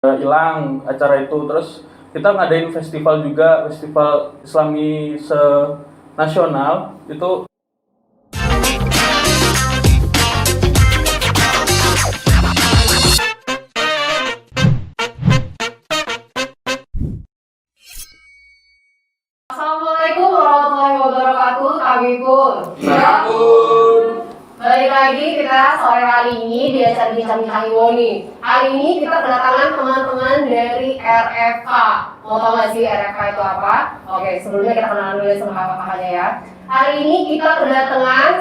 hilang acara itu. Terus kita ngadain festival juga, festival Islami nasional itu. Assalamualaikum warahmatullahi wabarakatuh, kami pun. Balik lagi kita sore hari ini di acara Bincang-Bincang Iwo nih. Hari ini kita kedatangan teman-teman dari RFK. Mau tau gak sih RFK itu apa? Oke, sebelumnya kita kenalan dulu sama kakak-kakaknya ya. Hari ini kita kedatangan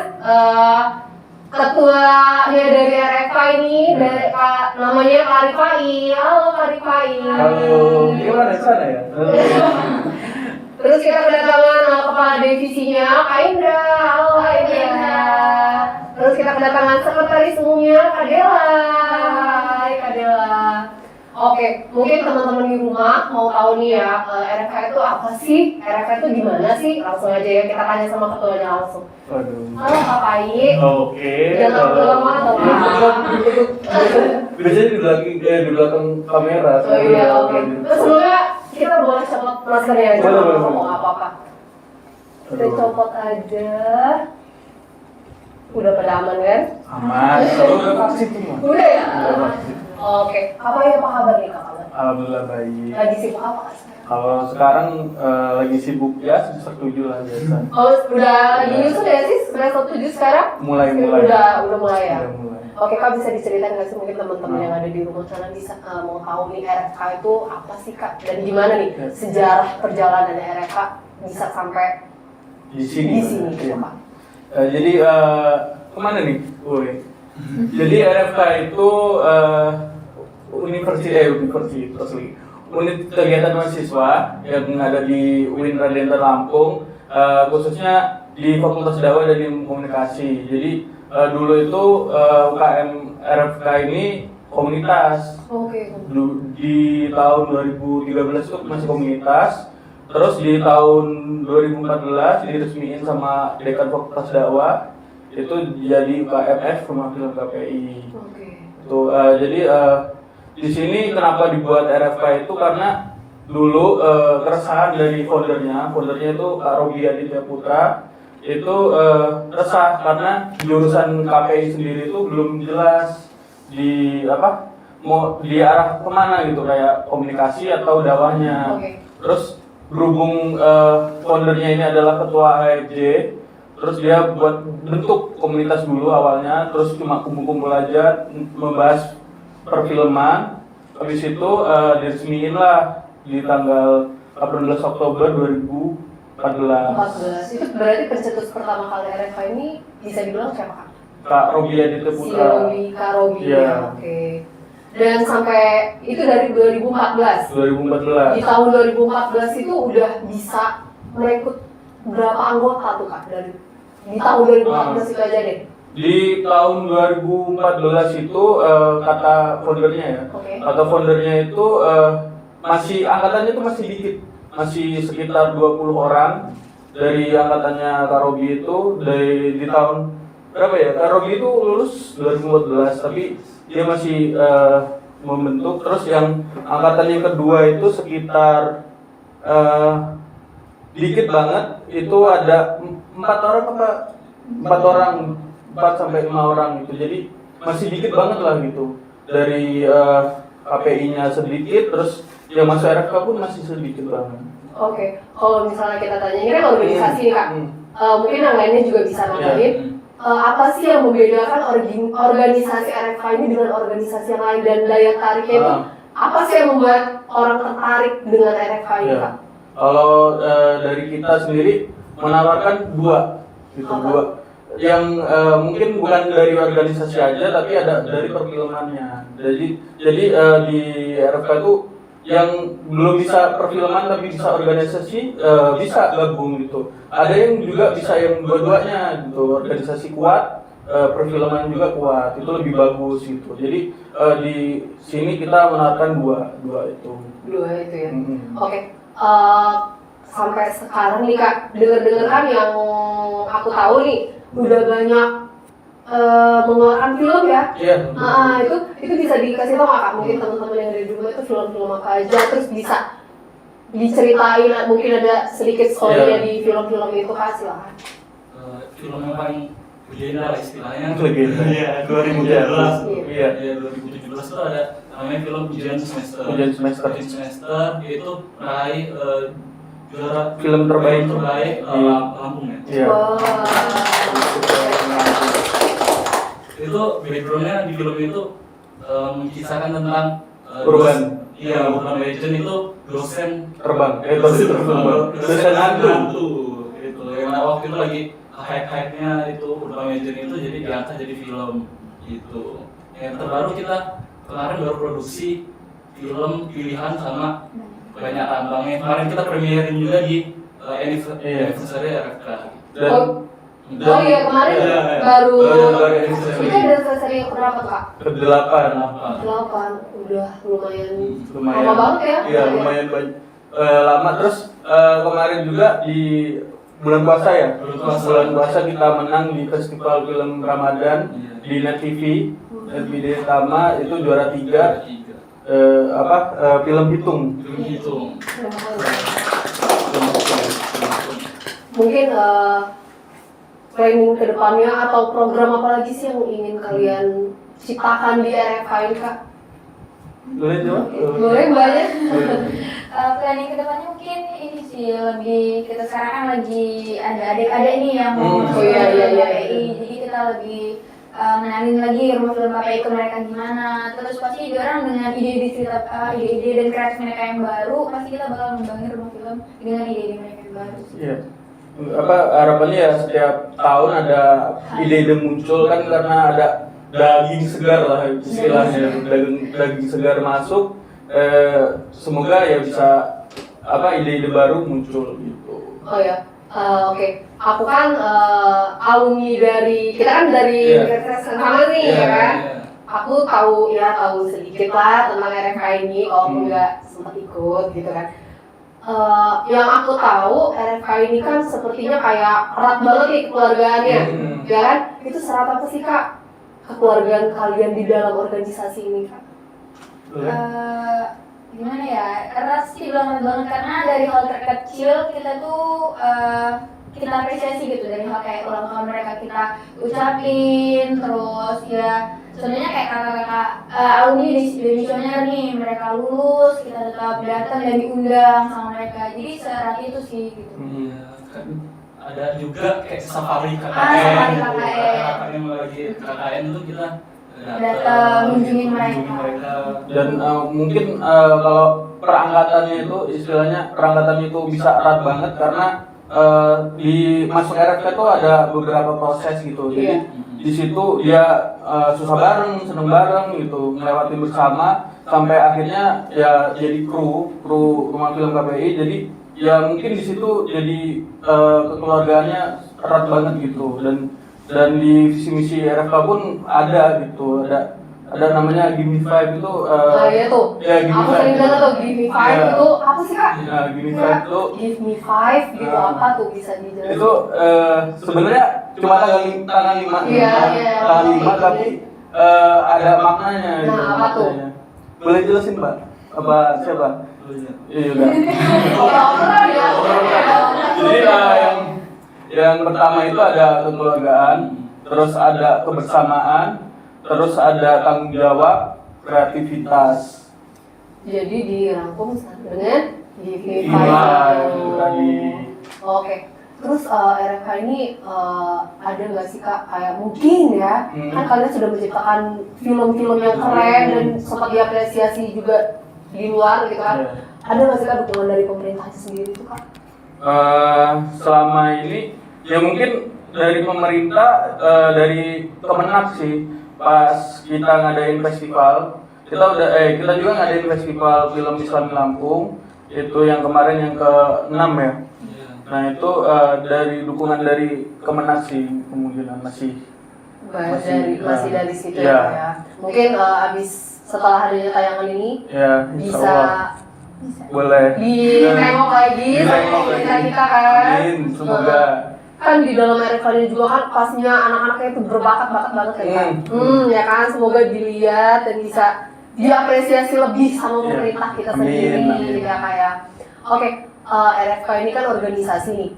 ketuanya dari RFK ini, dari namanya Kak Rifai. Halo Kak Rifai. Halo, gimana di sana ya? Terus kita kedatangan kepala divisinya Kak Indra. Halo Kak Indra. Terus kita kedatangan sekretaris umumnya Kak Dela. Hai Kak Dela. Oke, mungkin teman-teman di rumah mau tahu nih ya, RFK itu apa sih? RFK itu gimana sih? Langsung aja ya kita tanya sama ketuanya langsung. Waduh. Halo Kak Pai. Oke. Jangan lama atau biasanya di belakang kamera. Oh iya, oke. Terus sebelumnya kita boleh copot maskernya aja. Boleh. Nggak apa-apa. Kita copot aja. Udah pada aman kan? Aman. Kalau udah vaksin semua. Udah ya? Udah vaksin. Oke. Apa kabar nih Kak? Alhamdulillah baik. Lagi sibuk apa Kak? Kalau sekarang lagi sibuk ya semester 7 lah biasa. Oh, udah lagi nyusun ya sih? Semester 7 sekarang? Mulai. Udah mulai ya? Udah mulai. Oke Kak, bisa diceritain nggak sih mungkin teman-teman yang ada di rumah sana bisa mau tahu nih RFK itu apa sih Kak? Dan gimana nih sejarah perjalanan RFK bisa sampai di sini gitu, Kak? Jadi kemana nih? Jadi RFK itu universitas unit kegiatan mahasiswa yang ada di UIN Radenta Lampung, khususnya di Fakultas Dakwah dan Ilmu Komunikasi. Jadi dulu itu UKM RFK ini komunitas. Oke. Di tahun 2013 itu masih komunitas. Terus di tahun 2014 diresmiin sama Dekan Fakultas Dakwah, itu jadi UKMF Rumah Film KPI. Oke. Tuh, jadi di sini kenapa dibuat RFK itu karena dulu keresahan dari foundernya itu Kak Robi Aditya Putra itu resah karena jurusan KPI sendiri itu belum jelas mau diarah kemana gitu, kayak komunikasi atau dakwahnya. Okay. Terus berhubung foundernya ini adalah ketua HFJ, terus dia buat bentuk komunitas dulu awalnya, terus cuma kumpul-kumpul aja membahas perfilman. Habis itu diresmiin lah di tanggal 18 Oktober 2014. Itu berarti pencetus pertama kali RFK ini bisa dibilang siapa Kak? Kak Robi Aditya Putra. Kak Robi Iya. Ya, oke. Dan sampai itu dari 2014. 2014. Di tahun 2014 itu udah bisa merekrut berapa anggota tuh Kak dari di tahun 2014 itu aja deh. Di tahun 2014 itu kata foundernya ya. Okay. Kata foundernya itu angkatannya itu masih dikit. Masih sekitar 20 orang dari angkatannya Kak Robi itu di tahun berapa ya? Kak Robi itu lulus 2014 tapi dia masih membentuk. Terus yang angkatan yang kedua itu sekitar dikit banget, itu ada 4 sampai 5 orang gitu. Jadi masih dikit banget lah gitu. Dari KPI-nya sedikit, terus yang masuk RFK pun masih sedikit banget. Oke. Kalau misalnya kita tanya, ini kan organisasi nih Kak. Mungkin yang lainnya juga bisa nanyain. Apa sih yang membedakan organisasi RFK ini dengan organisasi yang lain, dan daya tariknya itu apa sih yang membuat orang tertarik dengan RFK ini Kak? Kalau dari kita sendiri menawarkan dua yang mungkin bukan dari organisasi aja tapi ada dari perfilmannya. Jadi di RFK itu yang belum bisa perfilman tapi bisa organisasi bisa gabung gitu. Ada yang juga bisa yang dua-duanya gitu, organisasi kuat, perfilman juga kuat, itu lebih bagus gitu. Jadi di sini kita menawarkan dua itu. Dua itu ya. Oke. Sampai sekarang nih Kak, dengar-dengar kan yang aku tahu nih udah banyak mengeluarkan film ya. Iya. Itu bisa dikasih tau nggak Kak? Mungkin teman-teman yang dari dulu itu film-film apa aja, terus bisa diceritain, mungkin ada sedikit story-nya di film-film itu Kak, silakan. Film yang paling legenda lah istilahnya. Legenda. Iya, 2017. Iya. 2017 itu ada namanya film Ujian Semester. Ujian Semester. Ujian Semester itu meraih juara Film terbaik Lampung ya. Iya. Itu backgroundnya di film itu mengisahkan tentang Urban. Iya, Urban Legend itu dosen Terbang. Dosen hantu. Itu yang waktu itu lagi hype-hype-nya itu Urban Legend itu jadi diangkat jadi film gitu. Yang terbaru kita kemarin baru produksi film pilihan sama banyak tambangnya. Kemarin kita premierin juga di anniversary RFK. Oh iya, kemarin baru itu ada seri yang berapa Kak? Ke-8. 8, udah lumayan Lumayan. lama banget ya? Iya, lumayan banyak. Lama terus kemarin juga di bulan puasa ya. Bulan puasa kita menang di festival film Ramadan di Net TV. LPD Tama itu juara 3. Film hitung. Mungkin planning kedepannya atau program apa lagi sih yang ingin kalian ciptakan di RFK ini Kak? Boleh coba? Boleh banyak. Planning kedepannya mungkin ini sih, lebih kita sekarang kan lagi ada adik-adik nih yang mau Oh iya. KPI, jadi kita lebih mengenalin lagi rumah film KPI ke mereka gimana. Terus pasti orang dengan ide-ide dan kreatif mereka yang baru, pasti kita bakal membangun rumah film dengan ide-ide mereka yang baru. Iya. Harapannya ya setiap tahun ada ide-ide muncul kan karena ada daging segar lah istilahnya, daging segar masuk. Semoga ya bisa ide-ide baru muncul gitu. Oh ya, oke. Aku kan alumni dari, kita kan dari universitas yang sama nih ya kan. Aku tahu sedikit lah tentang RFK ini, walaupun nggak sempat ikut gitu kan. Yang aku tahu RFK ini kan sepertinya kayak erat banget nih kekeluargaannya, ya kan? Itu serat apa sih Kak kekeluargaan kalian di dalam organisasi ini Kak? Gimana ya, erat sih banget karena dari hal terkecil kita tuh kita apresiasi gitu, dari hal kayak ulang tahun mereka kita ucapin, terus ya sebenarnya kayak kakak-kakak alumni di misioner nih, mereka lulus kita tetap datang dan diundang sama mereka, jadi serat itu sih gitu. Kan ada juga kayak safari safari KKN. KKN. Yang lagi KKN itu kita datang mengunjungi mereka. Dan mungkin kalau perangkatannya itu istilahnya perangkatannya itu bisa erat banget karena di masuk RFK itu ada beberapa proses gitu. Jadi di situ dia susah bareng, seneng bareng gitu, ngelewatin bersama sampai akhirnya ya jadi kru rumah film KPI. Jadi ya mungkin di situ jadi kekeluargaannya erat banget gitu, dan di visi misi RFK pun ada gitu, ada namanya Give Me Five itu Iya tuh. Ya, Give Me Aku Five sering dengar tuh Give Me Five Ya. itu apa sih Kak? Give Me Five itu Give Me Five gitu apa tuh, bisa dijelasin? itu sebenarnya cuma tanggal 5 Iya. tanggal 5 tapi ada maknanya gitu, Nah, apa tuh? maknanya. Boleh jelasin Pak? Apa siapa? Iya juga. Orang ya. Jadi yang pertama itu ada kekeluargaan, terus ada kebersamaan, terus ada tanggung jawab, kreativitas. Jadi dirangkum dengan Give Me Iya, Five. itu tadi. Oke. Terus RFK ini ada nggak sih Kak, kayak mungkin ya, kan kalian sudah menciptakan film-film yang keren dan sempat diapresiasi juga di luar gitu kan. Iya. Ada nggak sih Kak dukungan dari pemerintah itu sendiri tuh Kak? Selama ini ya mungkin dari pemerintah, dari Kemenak sih, pas kita ngadain festival, kita juga ngadain festival film Islam di Lampung, itu yang kemarin yang ke-6 ya. Nah itu dari dukungan dari Kemenak sih, kemungkinan masih dari situ ya. ya. Mungkin abis setelah adanya tayangan ini Ya, insya Allah. bisa Boleh. ditengok lagi sama pemerintah kita kan. Amin, semoga. kan di dalam RFK ini juga kan pastinya anak-anaknya itu berbakat-bakat banget kan Kak. Ya kan, semoga dilihat dan bisa diapresiasi lebih sama pemerintah kita sendiri ya Kak ya. Oke, RFK ini kan organisasi nih.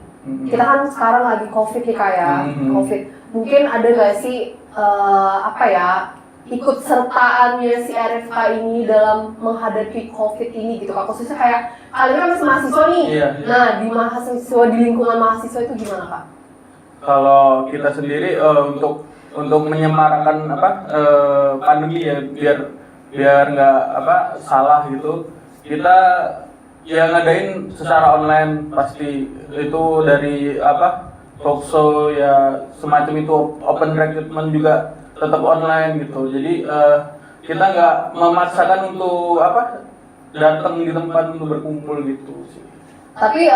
Kita kan sekarang lagi COVID nih Kak ya, COVID. Mungkin ada nggak sih ikut sertaannya si RFK ini dalam menghadapi COVID ini gitu Kak? Khususnya kayak kalian kan masih mahasiswa nih. Nah, di mahasiswa, di lingkungan mahasiswa itu gimana Kak? Kalau kita sendiri untuk menyemarakan pandemi ya biar nggak salah gitu, kita ya ngadain secara online pasti itu dari talkshow ya semacam itu, open recruitment juga tetap online gitu. Jadi kita nggak memaksakan untuk datang di tempat untuk berkumpul gitu sih. Tapi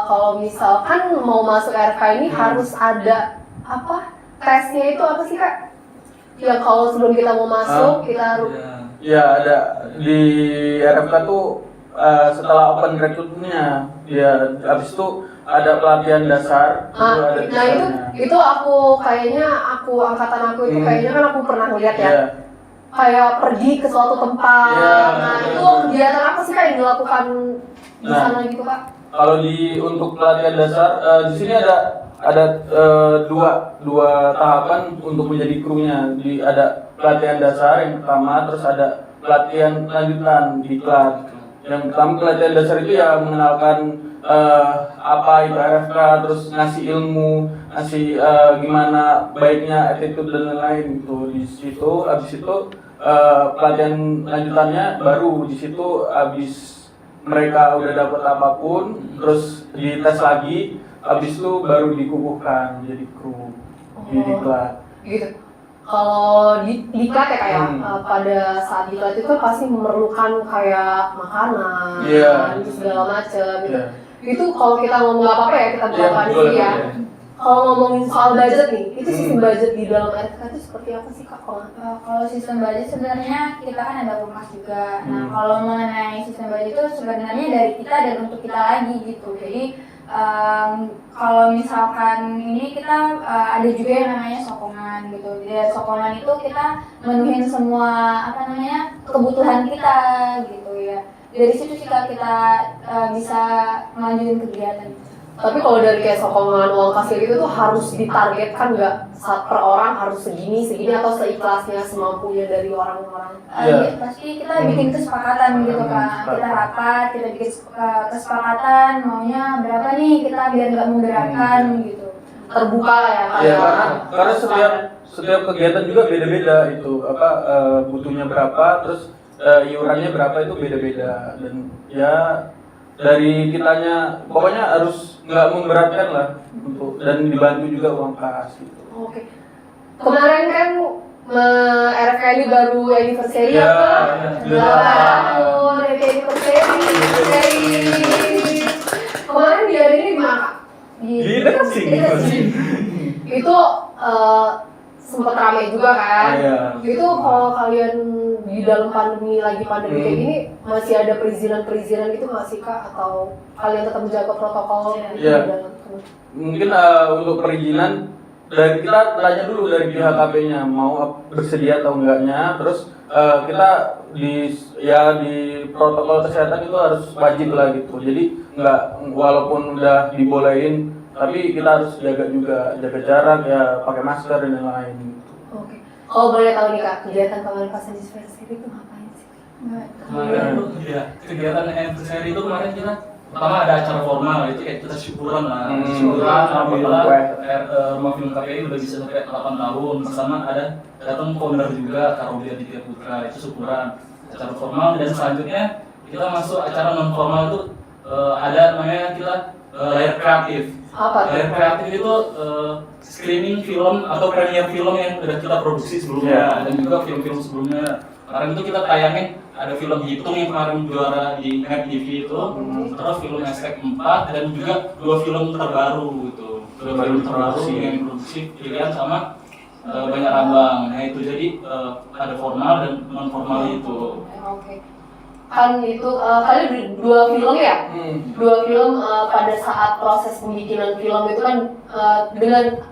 kalau misalkan mau masuk RFK ini harus ada tesnya itu apa sih Kak? Yang kalau sebelum kita mau masuk kita harus ya ada di RFK tuh setelah open recruitmentnya ya habis itu ada pelatihan dasar. Nah itu aku angkatan aku itu kayaknya kan aku pernah lihat ya. Kayak pergi ke suatu tempat. Nah itu kegiatan apa sih Kak yang dilakukan di sana gitu Kak? Kalau untuk pelatihan dasar di sini ada dua tahapan untuk menjadi krunya. Ada pelatihan dasar yang pertama, terus ada pelatihan lanjutan di kelas. Yang pertama pelatihan dasar itu ya mengenalkan apa itu RFK, terus ngasih ilmu, ngasih gimana baiknya attitude dan lain-lain gitu. Di situ habis itu pelatihan lanjutannya baru di situ habis mereka udah dapat apapun, terus dites lagi, habis itu baru dikukuhkan jadi kru di diklat. Gitu. Kalau di diklat ya kayak pada saat diklat itu pasti memerlukan kayak makanan, segala macam gitu. Itu kalau kita ngomong apa ya kita berapa sih ya. Kalau ngomongin soal budget nih, itu sistem budget di dalam RFK itu seperti apa sih Kak? Kalau sistem budget sebenarnya kita kan ada rumah juga. Nah kalau mengenai sistem budget itu sebenarnya dari kita dan untuk kita lagi gitu. Jadi kalau misalkan ini kita ada juga yang namanya sokongan gitu. Dari sokongan itu kita menuhin semua kebutuhan kita gitu ya. Dari situ kita bisa melanjutin kegiatan. Tapi kalau dari kayak sokongan uang kasir gitu tuh harus ditargetkan nggak per orang harus segini atau seikhlasnya semampunya dari orang-orang? Pasti kita bikin kesepakatan gitu Kak. Kita rapat, kita bikin kesepakatan maunya berapa nih kita biar nggak memberatkan gitu. Terbuka ya Kak. Ya karena setiap kegiatan juga beda-beda itu butuhnya berapa, terus iurannya berapa itu beda-beda dan ya dari kitanya pokoknya harus nggak memberatkan lah dan dibantu juga uang kas gitu. Oke. Kemarin kan RFK ini baru anniversary ya Kak? 8 tahun anniversary. Kemarin diadainnya di mana Kak? Di dekat sini. Itu sempat ramai juga kan? Itu kalau kalian di dalam pandemi kayak gini masih ada perizinan gitu nggak sih Kak? Atau kalian tetap menjaga protokol? Mungkin untuk perizinan dari kita tanya dulu dari pihak KP-nya mau bersedia atau enggaknya, terus kita di protokol kesehatan itu harus wajib lah gitu. Jadi nggak walaupun udah dibolehin tapi kita harus jaga jarak ya, pakai masker dan lain-lain gitu. Oke. Kalau boleh tahu nih Kak, kegiatan kemarin pas anniversary itu ngapain sih? Kegiatan anniversary itu kemarin kita pertama ada acara formal itu kayak kita syukuran alhamdulillah rumah film KPI udah bisa sampai 8 tahun. Bersama datang founder juga Karolia Ditya Putra, itu syukuran acara formal. Dan selanjutnya kita masuk acara non formal itu ada namanya kita layar kreatif. Layar kreatif itu screening film atau premier film yang udah kita produksi sebelumnya dan juga film-film sebelumnya. Kemarin itu kita tayangin ada film Hitung yang kemarin juara di Net TV itu, terus film Escape 4 dan juga 2 film terbaru gitu. 2 film terbaru yang diproduksi pilihan sama Banyak Rambang. Nah itu jadi ada formal dan non formal itu. Oke. kan itu kalian dua film ya? Dua film pada saat proses pembikinan film itu kan dengan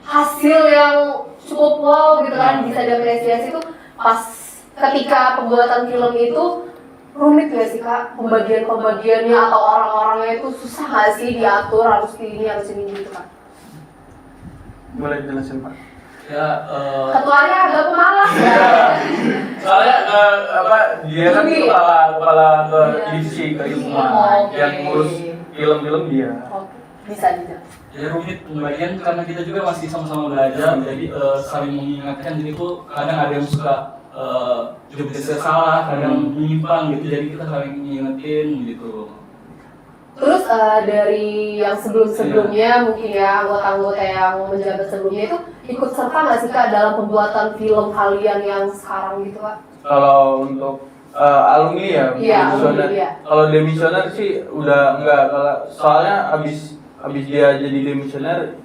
hasil yang cukup wow gitu kan, bisa diapresiasi itu pas ketika pembuatan film itu rumit gak sih Kak? Pembagiannya atau orang-orangnya itu susah gak sih diatur harus ini gitu Kak? Boleh jelasin Pak? Ya, Ketuanya agak pemalas ya. Soalnya dia kan kepala ke divisi keilmuan yang ngurus film-film dia. Oke, bisa. ya rumit pembagian karena kita juga masih sama-sama belajar, jadi saling mengingatkan. Jadi tuh kadang ada yang suka job desk salah, kadang menyimpang gitu, jadi kita saling mengingetin gitu. Terus dari yang sebelumnya mungkin ya anggota-anggota yang menjabat sebelumnya itu ikut serta nggak sih Kak dalam pembuatan film kalian yang sekarang gitu Kak? Kalau untuk alumni ya, Iya, demisioner. alumni, iya. Kalau demisioner sih udah enggak, soalnya abis dia jadi demisioner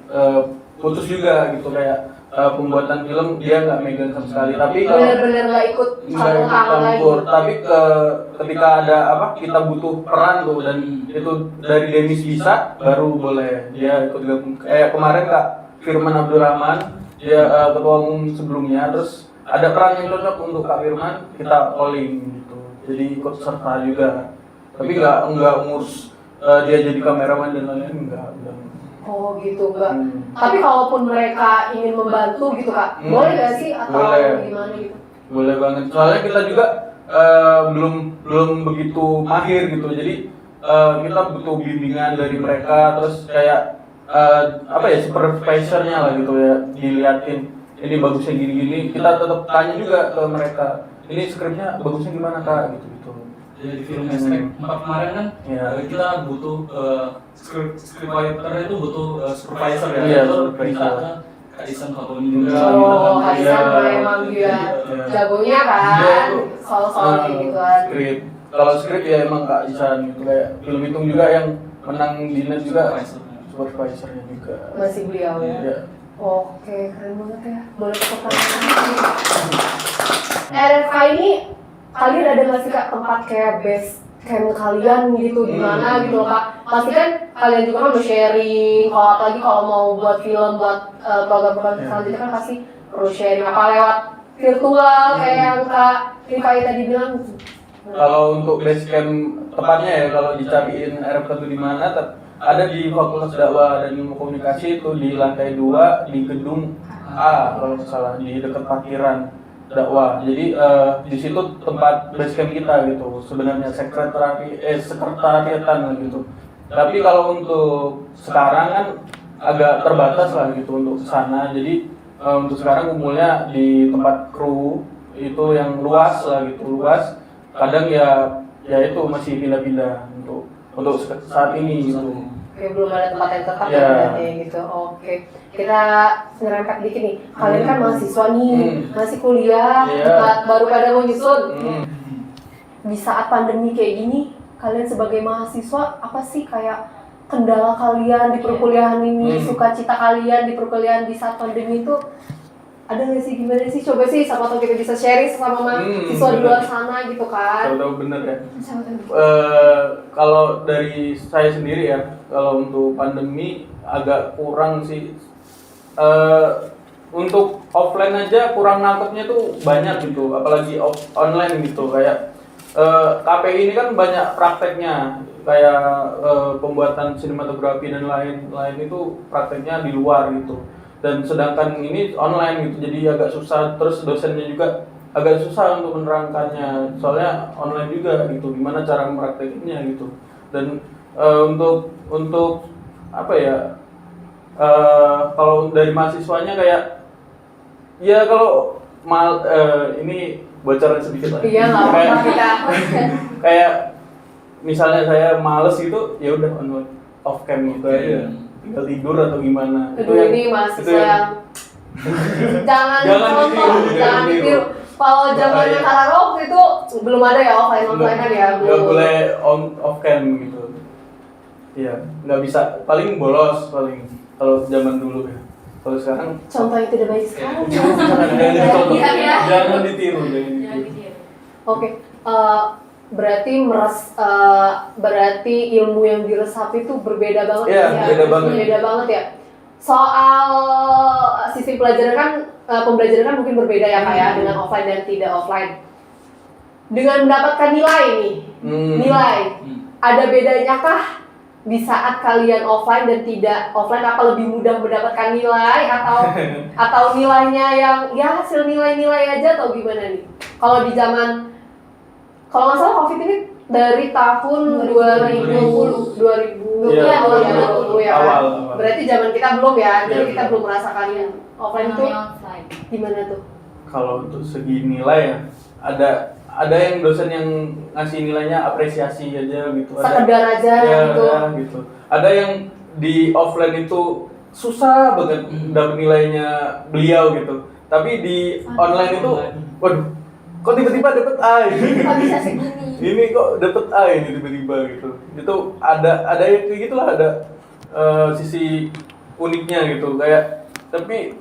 putus juga gitu, kayak pembuatan film dia nggak megang sama sekali. Tapi kalau Bener-bener nggak ikut campur tangan lagi. tapi ketika ada kita butuh peran tuh dan itu dari Demis bisa, baru boleh dia ikut gabung. Kemarin Kak Firman Abdurrahman, dia ketua umum sebelumnya, terus ada peran yang cocok untuk Kak Firman, kita calling gitu. Jadi ikut serta juga. Tapi nggak ngurus dia jadi kameraman dan lain-lain, enggak. Oh gitu enggak. Tapi kalaupun mereka ingin membantu gitu Kak, boleh nggak sih atau Boleh. gimana gitu? Boleh banget. Soalnya kita juga belum begitu mahir gitu. Jadi kita butuh bimbingan dari mereka, terus kayak supervisornya lah gitu ya, diliatin ini bagusnya gini-gini. Kita tetap tanya juga ke mereka, ini skripnya bagusnya gimana Kak gitu. Jadi di film Hashtag 4 kemarin kan kita butuh scriptwriter itu butuh supervisor ya. Iya, Itu supervisor. minta ke Kak Isan Fatoni juga. Oh, Kak Kaisan Isan. memang dia Iya. jagonya Dia kan, tuh, soal-soal kayak gituan. Skrip. Kalau skrip ya emang Kak Isan gitu, kayak film hitung juga yang menang di net juga supervisornya juga. Masih beliau ya. Iya. Oke, keren banget ya. Boleh tepuk tangan. RFK ini kalian ada nggak sih Kak tempat kayak base camp kalian gitu di mana gitu loh Kak? Pasti kan kalian juga kan sharing, kalau apalagi kalau mau buat film, buat program-program selanjutnya kan pasti perlu sharing apa lewat virtual kayak yang Kak Rifai tadi bilang. Kalau untuk base camp tepatnya ya, kalau dicariin RFK itu di mana, ada di Fakultas Dakwah dan Ilmu Komunikasi, itu di lantai 2 di gedung A kalau nggak salah, di dekat parkiran dakwah. Jadi di situ tempat base camp kita gitu. Sebenarnya sekretariatan lah gitu. Tapi kalau untuk sekarang kan agak terbatas lah gitu untuk kesana. Jadi untuk sekarang kumpulnya di tempat kru itu yang luas lah gitu, luas. Kadang ya itu masih pindah-pindah untuk saat ini gitu. Oke, belum ada tempat yang tetap Ya. berarti gitu. Oke, kita nyerempet dikit nih. Kalian kan mahasiswa nih, masih kuliah, Iya. baru pada mau nyusun. Hmm. Di saat pandemi kayak gini, kalian sebagai mahasiswa apa sih kayak kendala kalian di perkuliahan ini, sukacita kalian di perkuliahan di saat pandemi itu ada nggak sih, gimana sih? Coba sih sama kita bisa sharing sama mahasiswa di luar sana gitu kan. Tahu bener ya. Sama tahu. Kalau dari saya sendiri ya, kalau untuk pandemi agak kurang sih. Untuk offline aja kurang nangkepnya tuh banyak gitu, apalagi online gitu. Kayak KPI ini kan banyak prakteknya, kayak pembuatan sinematografi dan lain-lain itu prakteknya di luar gitu. Dan sedangkan ini online gitu, jadi agak susah. Terus dosennya juga agak susah untuk menerangkannya, soalnya online juga gitu, gimana cara mempraktekinnya gitu. Dan untuk apa ya, kalau dari mahasiswanya kayak ya kalau ini bocoran sedikit lah. Iya, nggak apa-apa kita. Kayak misalnya saya males gitu, ya udah on off cam gitu aja, tinggal tidur atau gimana. Aduh, ini mahasiswa yang jangan nonton, jangan ditiru. Kalau zamannya Kararok itu belum ada ya offline ya. Nggak boleh off cam gitu. Iya, nggak bisa. Paling bolos paling kalau zaman dulu ya. Kalau sekarang Contoh yang tidak baik sekali. jangan dicontoh, Iya, ya. jangan ditiru. Oke, berarti ilmu yang diresapi itu berbeda banget. Iya, ya. beda banget. Beda banget ya. Soal sistem pelajaran kan, pembelajaran kan mungkin berbeda ya Kak ya, dengan offline dan tidak offline. Dengan mendapatkan nilai nih, nilai, ada bedanya kah di saat kalian offline dan tidak offline? Apa lebih mudah mendapatkan nilai atau nilainya yang ya hasil nilai-nilai aja atau gimana nih? Kalau di zaman, kalau nggak salah COVID ini dari tahun 2020 Iya, ya kan? awal. Berarti zaman kita belum ya, jadi Iya, kita betul. belum merasakan offline itu offline. gimana tuh? Kalau untuk segi nilai ya, ada yang dosen yang ngasih nilainya apresiasi aja gitu. Sekedar aja gitu. Ya, gitu. Ada yang di offline itu susah banget dapet nilainya beliau gitu. Tapi di online itu, waduh, kok tiba-tiba dapet A ini? Kok bisa segini? Ini kok dapet A ini tiba-tiba gitu. Itu ada yang kayak gitulah, ada sisi uniknya gitu. Kayak tapi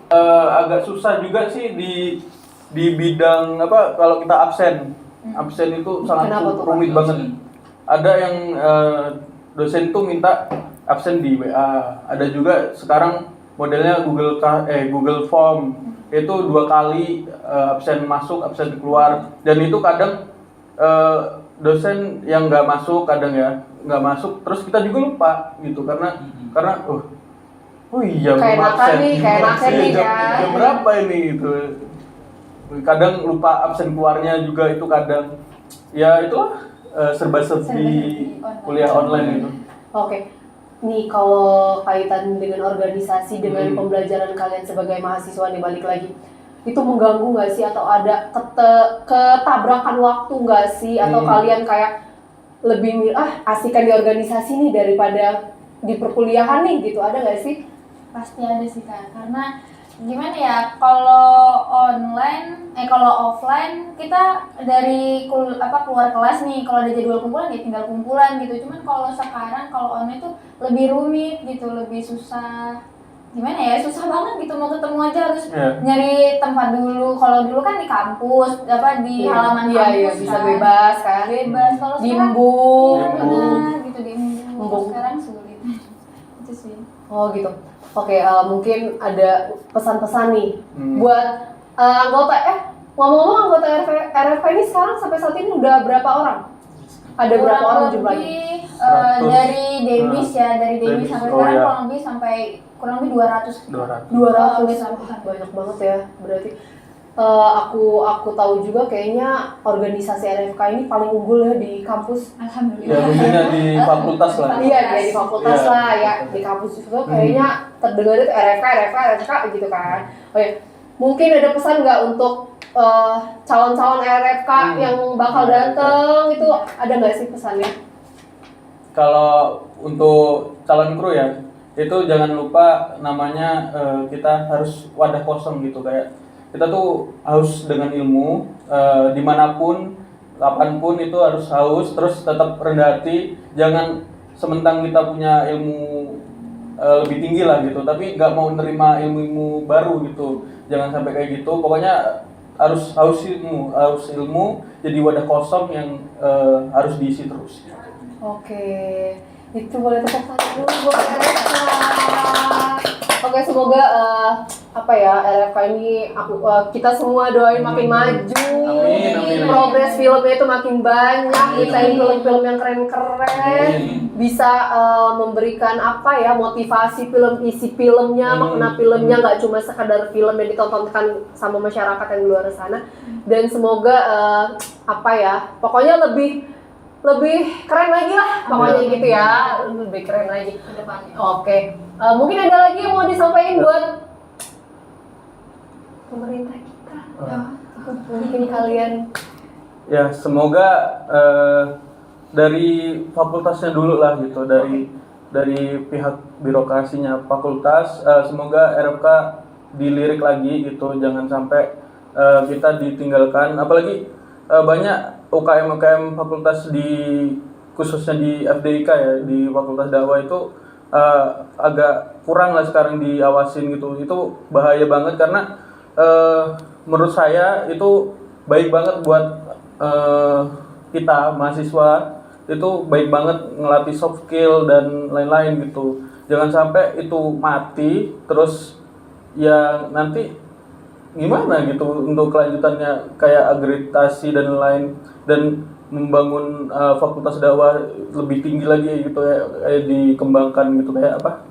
agak susah juga sih di bidang apa kalau kita absen itu sangat Kenapa tuh, rumit Pak? banget. Ada yang dosen tuh minta absen di WA. Ada juga sekarang modelnya Google Form, itu 2 kali absen masuk, absen keluar, dan itu kadang dosen yang nggak masuk, kadang ya nggak masuk, terus kita juga lupa gitu karena oh iya Kayak belum makan nih, kayak makan nih, jam, kan? jam berapa ini gitu. Kadang lupa absen keluarnya juga, itu kadang ya itulah serba-serbi kuliah online itu. Oke, nih kalau kaitan dengan organisasi, dengan pembelajaran kalian sebagai mahasiswa nih, balik lagi, itu mengganggu nggak sih atau ada ketabrakan waktu nggak sih, atau kalian kayak lebih asikan di organisasi nih daripada di perkuliahan nih gitu, ada nggak sih? Pasti ada sih Kak, karena gimana ya, kalau offline kita dari keluar kelas nih, kalau ada jadwal kumpulan ya tinggal kumpulan gitu. Cuman kalau sekarang kalau online tuh lebih rumit gitu, lebih susah. Gimana ya, susah banget gitu, mau ketemu aja harus nyari tempat dulu. Kalau dulu kan di kampus, di halaman kampus bisa kan. bebas kan? Bebas. Kalau Di sekarang embung. iya benar gitu, di embung. Embung. Sekarang sulit. Itu sih. Oh gitu. Oke, mungkin ada pesan-pesan nih buat anggota. Ngomong-ngomong, anggota RFK ini sekarang sampai saat ini udah berapa orang? Ada berapa orang jumlahnya? Dari Demis dari Demis Demis, sampai oh sekarang ya. kurang lebih 200. 200. Banyak banget ya berarti. Aku tahu juga kayaknya organisasi RFK ini paling unggul ya di kampus. Alhamdulillah. Ya mungkinnya di fakultas lah. Iya, di fakultas Iya. lah ya. Di kampus itu kayaknya terdengar itu RFK gitu kan. Oke, mungkin ada pesan nggak untuk calon-calon RFK yang bakal dateng, itu ada nggak sih pesannya? Kalau untuk calon kru ya, itu jangan lupa namanya kita harus wadah kosong gitu, kayak kita tuh haus dengan ilmu, dimanapun, kapanpun itu harus haus, terus tetap rendah hati, jangan sementang kita punya ilmu lebih tinggi lah gitu, tapi nggak mau menerima ilmu baru gitu, jangan sampai kayak gitu, pokoknya harus haus ilmu, jadi wadah kosong yang harus diisi terus. Oke, itu boleh tepuk tangan dulu buat RFK. Oke, semoga RFK ini kita semua doain makin maju. Amin. Progres filmnya itu makin banyak, ciptain film-film yang keren-keren, bisa memberikan motivasi film, isi filmnya, makna filmnya, nggak cuma sekadar film yang ditontonkan sama masyarakat yang di luar sana. Dan semoga pokoknya lebih keren lagi lah, pokoknya gitu ya, lebih keren lagi ke depannya. Oke, mungkin ada lagi yang mau disampaikan buat pemerintah kita, mungkin kalian. Ya semoga dari fakultasnya dulu lah gitu, dari pihak birokrasinya fakultas, semoga RFK dilirik lagi gitu, jangan sampai kita ditinggalkan, apalagi banyak UKM fakultas khususnya di FDIK ya, di Fakultas Dakwah itu agak kurang lah sekarang diawasin gitu. Itu bahaya banget karena menurut saya itu baik banget buat kita mahasiswa itu baik banget ngelatih soft skill dan lain-lain gitu. Jangan sampai itu mati terus ya nanti gimana gitu untuk kelanjutannya kayak agreditasi dan lain dan membangun fakultas dakwah lebih tinggi lagi gitu ya, kayak dikembangkan gitu kayak apa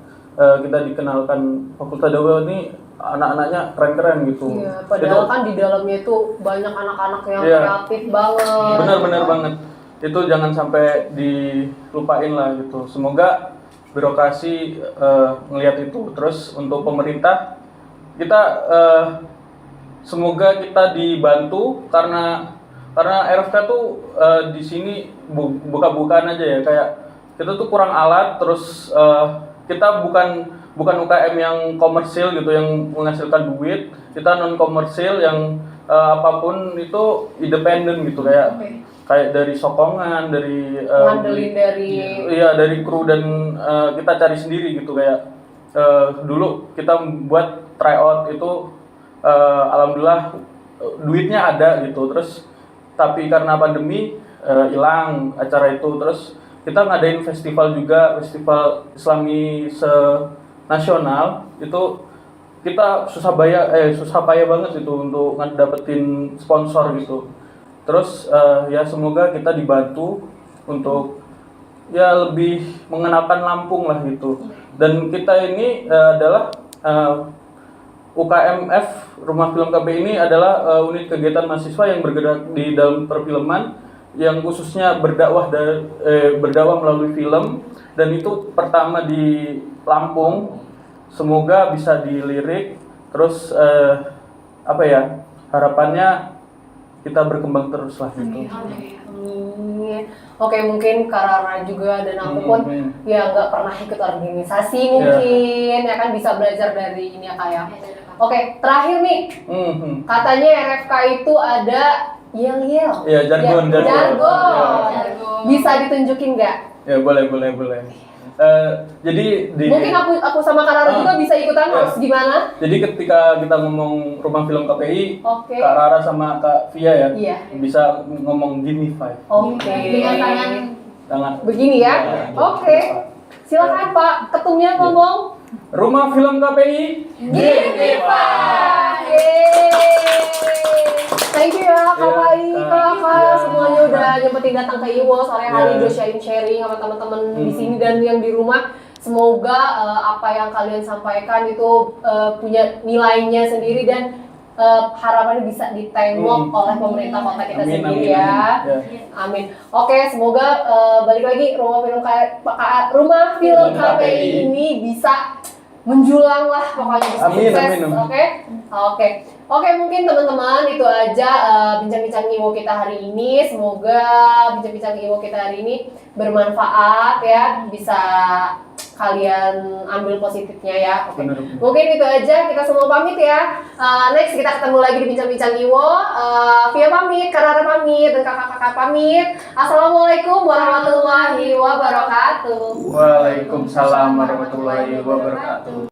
kita dikenalkan fakultas dakwah ini anak-anaknya keren-keren gitu. Iya, padahal kan di dalamnya itu banyak anak-anak yang Iya. kreatif banget. Benar-benar banget. Itu jangan sampai dilupain lah gitu. Semoga birokrasi ngelihat itu. Terus untuk pemerintah kita semoga kita dibantu karena RFK tuh di sini buka-bukaan aja ya, kayak kita tuh kurang alat, terus kita bukan UKM yang komersil gitu yang menghasilkan duit, kita non komersil yang apapun itu independen gitu, kayak dari sokongan, dari Ngandelin dari dari kru dan kita cari sendiri gitu, kayak dulu kita buat tryout itu alhamdulillah duitnya ada gitu, terus tapi karena pandemi hilang acara itu, terus kita ngadain festival juga, festival Islami nasional itu kita susah payah banget itu untuk dapetin sponsor gitu. Terus ya semoga kita dibantu untuk ya lebih mengenalkan Lampung lah gitu. Dan kita ini adalah UKMF Rumah Film KPI ini adalah unit kegiatan mahasiswa yang bergerak di dalam perfilman yang khususnya berdakwah melalui film, dan itu pertama di Lampung. Semoga bisa dilirik terus harapannya kita berkembang terus lah gitu. Amin. Oke, mungkin Karara juga dan aku pun ya nggak pernah ikut organisasi mungkin ya kan bisa belajar dari ini ya Kak ya. Oke, terakhir nih, katanya RFK itu ada yel-yel. Iya, jargon. Bisa ditunjukin nggak? Ya boleh. Jadi mungkin aku sama Karara juga bisa ikutan, harus gimana? Jadi ketika kita ngomong Rumah Film KPI, Oke. Kak Rara sama Kak Via ya, Iya. bisa ngomong give me five. Oke. Dengan Tangan. Begini ya. Ya, Oke. Silakan Pak Ketumnya ngomong. Rumah Film KPI, Give me five. Yeay. Thank you ya Kak Pai, Kakak semuanya udah nyempetin datang ke Iwo sore hari udah sharing sama teman-teman di sini dan yang di rumah. Semoga apa yang kalian sampaikan itu punya nilainya sendiri dan harapannya bisa ditengok oleh pemerintah kota kita sendiri ya. Amin. Oke, semoga balik lagi Rumah Film KPI ini bisa menjulang lah pokoknya bisa sukses. Oke, mungkin teman-teman itu aja bincang-bincang Iwo kita hari ini. Semoga bincang-bincang Iwo kita hari ini bermanfaat ya, bisa kalian ambil positifnya ya. Oke. Mungkin itu aja, kita semua pamit ya. Next kita ketemu lagi di bincang-bincang Iwo. Via pamit, Karara pamit, dan kakak-kakak pamit. Assalamualaikum warahmatullahi wabarakatuh. Waalaikumsalam warahmatullahi wabarakatuh.